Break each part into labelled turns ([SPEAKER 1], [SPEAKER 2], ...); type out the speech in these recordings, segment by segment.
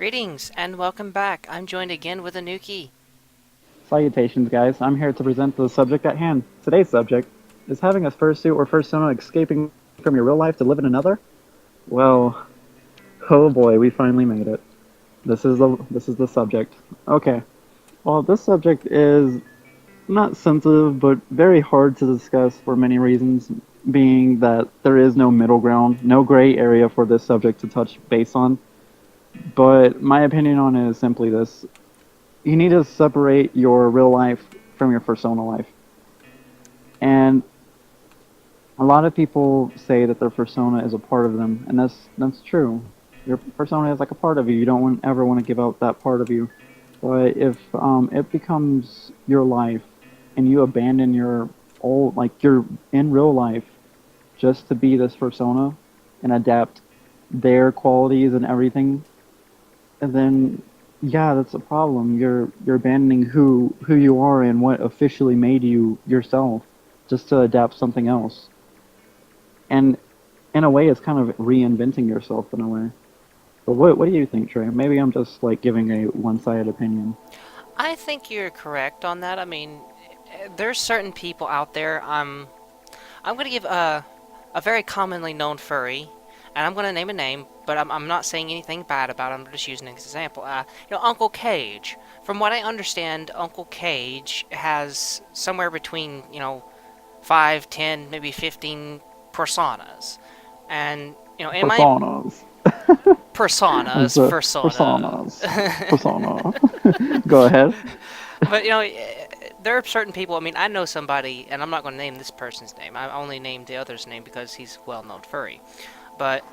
[SPEAKER 1] Greetings and welcome back. I'm joined again with Inuki.
[SPEAKER 2] Salutations, guys. I'm here to present the subject at hand. Today's subject is having a fursuit or fursona escaping from your real life to live in another? Well, oh boy, we finally made it. This is the subject. Okay. Well, this subject is not sensitive, but very hard to discuss for many reasons, being that there is no middle ground, no gray area for this subject to touch base on. But my opinion on it is simply this: you need to separate your real life from your persona life. And a lot of people say that their persona is a part of them, and that's true. Your persona is like a part of you. You don't ever want to give out that part of you. But if it becomes your life, and you abandon your old, like you're in real life, just to be this persona and adapt their qualities and everything, and then yeah, that's a problem. You're abandoning who you are and what officially made you yourself, just to adapt something else. And in a way, it's kind of reinventing yourself in a way. But what do you think, Trey? Maybe I'm just like giving a one-sided opinion.
[SPEAKER 1] I think you're correct on that. I mean, there's certain people out there. I'm going to give a very commonly known furry, and I'm going to name a name, but I'm not saying anything bad about him. I'm just using an example. Uncle Cage. From what I understand, Uncle Cage has somewhere between 5, 10, maybe 15 personas, and in my
[SPEAKER 2] Personas.
[SPEAKER 1] personas, persona.
[SPEAKER 2] Personas. Persona. Go ahead.
[SPEAKER 1] But there are certain people. I mean, I know somebody, and I'm not going to name this person's name. I only named the other's name because he's a well-known furry. But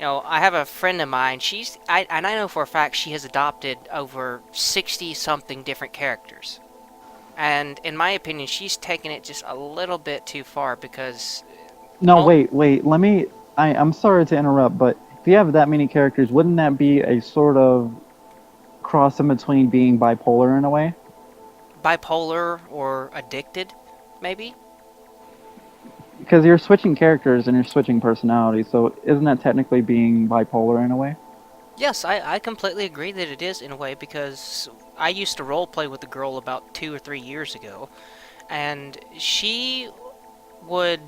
[SPEAKER 1] I have a friend of mine. And I know for a fact she has adopted over 60 something different characters. And in my opinion, she's taken it just a little bit too far because
[SPEAKER 2] No,
[SPEAKER 1] oh,
[SPEAKER 2] wait. I'm sorry to interrupt, but if you have that many characters, wouldn't that be a sort of cross in between being bipolar in a way?
[SPEAKER 1] bipolar or addicted, maybe.
[SPEAKER 2] Because you're switching characters and you're switching personalities, so isn't that technically being bipolar in a way?
[SPEAKER 1] Yes, I completely agree that it is in a way because I used to role play with a girl about 2 or 3 years ago, and she would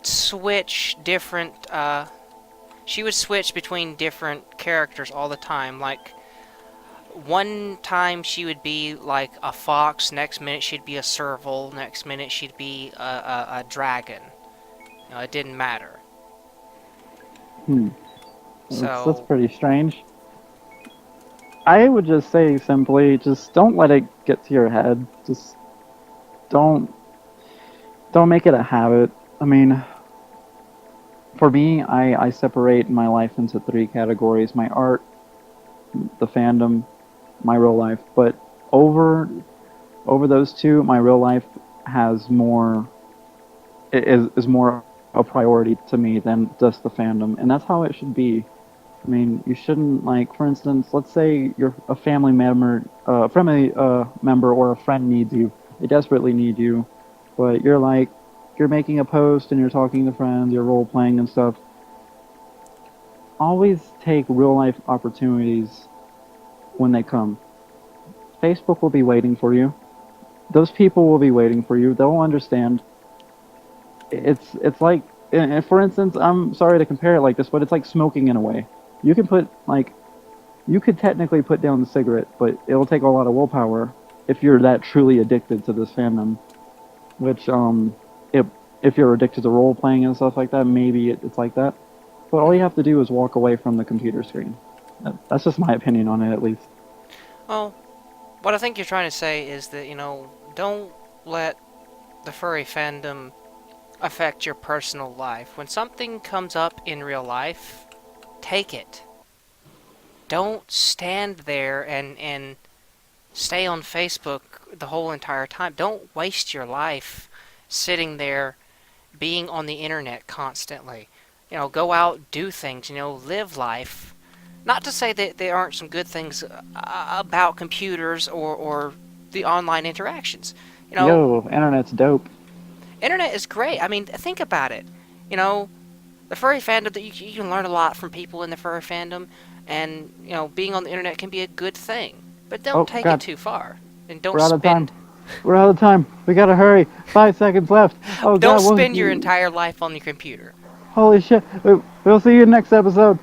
[SPEAKER 1] switch different. She would switch between different characters all the time. Like one time she would be like a fox, next minute she'd be a serval, next minute she'd be a dragon. It didn't matter.
[SPEAKER 2] Hmm. That's
[SPEAKER 1] So
[SPEAKER 2] pretty strange. I would just say simply, just don't let it get to your head. Just don't don't make it a habit. I mean, for me, I separate my life into three categories: my art, the fandom, my real life. But over over those two, my real life has more is more a priority to me than just the fandom, and that's how it should be. I mean, you shouldn't, like, for instance, let's say you're a family member or a friend needs you. They desperately need you, but you're making a post and you're talking to friends, you're role playing and stuff. Always take real life opportunities when they come. Facebook will be waiting for you. Those people will be waiting for you. They'll understand. It's like, for instance, I'm sorry to compare it like this, but it's like smoking in a way. You can put like you could technically put down the cigarette, but it'll take a lot of willpower if you're that truly addicted to this fandom. Which if you're addicted to role playing and stuff like that, maybe it's like that. But all you have to do is walk away from the computer screen. That's just my opinion on it, at least.
[SPEAKER 1] well, what I think you're trying to say is that, don't let the furry fandom affect your personal life. When something comes up in real life, take it. Don't stand there and stay on Facebook the whole entire time. Don't waste your life sitting there being on the internet constantly. Go out, do things, live life. Not to say that there aren't some good things about computers or the online interactions. You know,
[SPEAKER 2] Yo, internet's dope.
[SPEAKER 1] internet is great. I mean, think about it. You know, the furry fandom, that you can learn a lot from people in the furry fandom. And, being on the internet can be a good thing. But don't
[SPEAKER 2] Oh,
[SPEAKER 1] take
[SPEAKER 2] God.
[SPEAKER 1] it too far. And don't
[SPEAKER 2] We're out of time.
[SPEAKER 1] spend
[SPEAKER 2] We're out of time. We gotta hurry. 5 seconds left. Oh,
[SPEAKER 1] don't
[SPEAKER 2] God.
[SPEAKER 1] spend your entire life on your computer.
[SPEAKER 2] Holy shit. We'll see you next episode.